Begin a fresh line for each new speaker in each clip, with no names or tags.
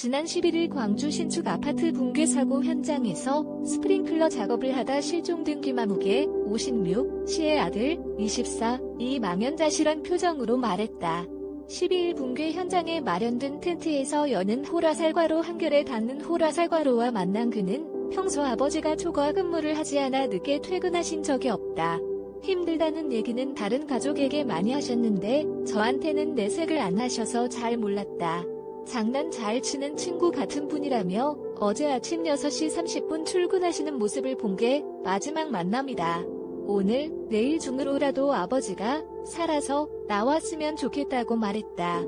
지난 11일 광주 신축 아파트 붕괴 사고 현장에서 스프링클러 작업을 하다 실종된 김아무개 56, 씨의 아들 24, 이망연자실한 표정으로 말했다. 12일 붕괴 현장에 마련된 텐트에서 여는 호라살과로 한결에 닿는 호라살과로와 만난 그는 평소 아버지가 초과 근무를 하지 않아 늦게 퇴근하신 적이 없다. 힘들다는 얘기는 다른 가족에게 많이 하셨는데 저한테는 내색을 안 하셔서 잘 몰랐다. 장난 잘 치는 친구 같은 분이라며 어제 아침 6시 30분 출근하시는 모습을 본 게 마지막 만남이다. 오늘, 내일 중으로라도 아버지가 살아서 나왔으면 좋겠다고 말했다.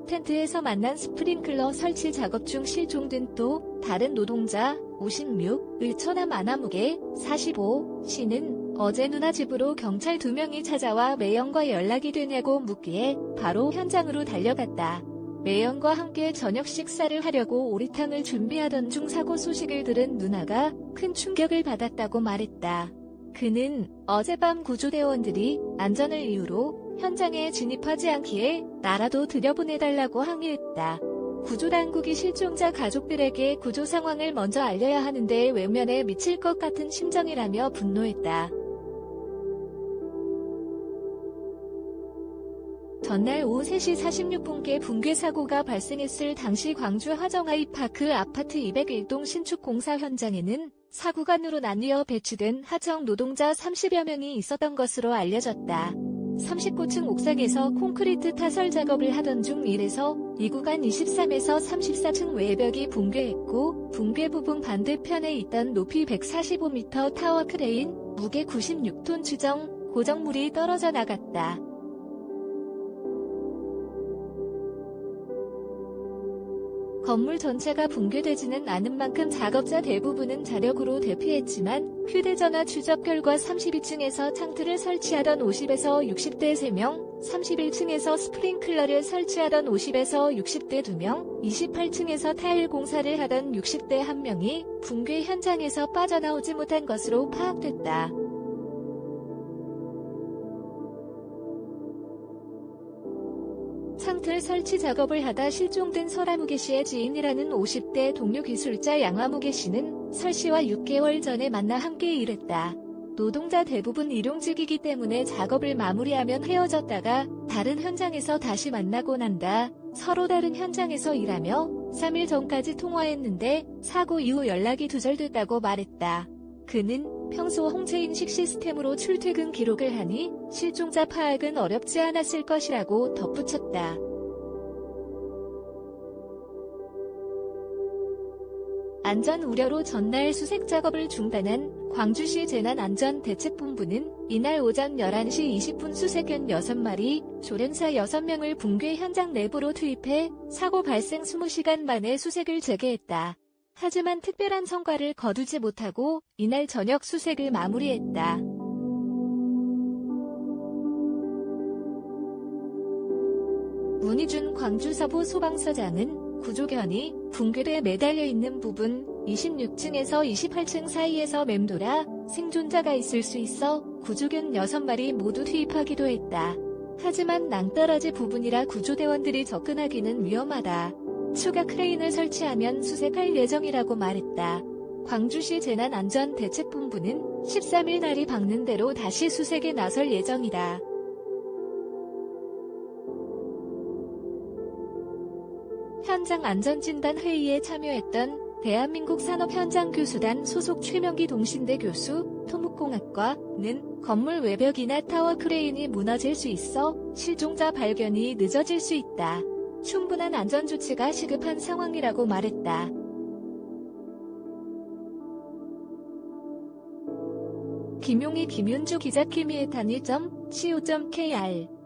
텐트에서 만난 스프링클러 설치 작업 중 실종된 또 다른 노동자 56의 처남 아나무개 45 씨는 어제 누나 집으로 경찰 2명이 찾아와 매형과 연락이 되냐고 묻기에 바로 현장으로 달려갔다. 매형과 함께 저녁 식사를 하려고 오리탕을 준비하던 중 사고 소식을 들은 누나가 큰 충격을 받았다고 말했다. 그는 어젯밤 구조대원들이 안전을 이유로 현장에 진입하지 않기에 나라도 들여보내달라고 항의했다. 구조당국이 실종자 가족들에게 구조 상황을 먼저 알려야 하는데 외면에 미칠 것 같은 심정이라며 분노했다. 전날 오후 3시 46분께 붕괴 사고가 발생했을 당시 광주 화정아이파크 아파트 201동 신축 공사 현장에는 사구간으로 나뉘어 배치된 하청 노동자 30여 명이 있었던 것으로 알려졌다. 39층 옥상에서 콘크리트 타설 작업을 하던 중 1에서 2구간 23에서 34층 외벽이 붕괴했고 붕괴 부분 반대편에 있던 높이 145m 타워 크레인, 무게 96톤 추정, 고정물이 떨어져 나갔다. 건물 전체가 붕괴되지는 않은 만큼 작업자 대부분은 자력으로 대피했지만 휴대전화 추적 결과 32층에서 창틀을 설치하던 50에서 60대 3명, 31층에서 스프링클러를 설치하던 50에서 60대 2명, 28층에서 타일 공사를 하던 60대 1명이 붕괴 현장에서 빠져나오지 못한 것으로 파악됐다. 창틀 설치 작업을 하다 실종된 설아무개 씨의 지인이라는 50대 동료 기술자 양아무개 씨는 설 씨와 6개월 전에 만나 함께 일했다. 노동자 대부분 일용직이기 때문에 작업을 마무리하면 헤어졌다가 다른 현장에서 다시 만나곤 한다. 서로 다른 현장에서 일하며 3일 전까지 통화했는데 사고 이후 연락이 두절됐다고 말했다. 그는 평소 홍채인식 시스템으로 출퇴근 기록을 하니 실종자 파악은 어렵지 않았을 것이라고 덧붙였다. 안전 우려로 전날 수색 작업을 중단한 광주시 재난안전대책본부는 이날 오전 11시 20분 수색견 6마리, 조련사 6명을 붕괴 현장 내부로 투입해 사고 발생 20시간 만에 수색을 재개했다. 하지만 특별한 성과를 거두지 못하고 이날 저녁 수색을 마무리했다. 문희준 광주 서부 소방서장은 구조견이 붕괴에 매달려 있는 부분 26층에서 28층 사이에서 맴돌아 생존자가 있을 수 있어 구조견 6마리 모두 투입하기도 했다. 하지만 낭떠러지 부분이라 구조대원들이 접근하기는 위험하다. 추가 크레인을 설치하면 수색할 예정이라고 말했다. 광주시 재난안전대책본부는 13일 날이 밝는 대로 다시 수색에 나설 예정이다. 현장 안전진단 회의에 참여했던 대한민국 산업현장교수단 소속 최명기 동신대 교수, 토목공학과는 건물 외벽이나 타워 크레인이 무너질 수 있어 실종자 발견이 늦어질 수 있다. 충분한 안전조치가 시급한 상황이라고 말했다. 김용희 김윤주 기자 김희애탄1.co.kr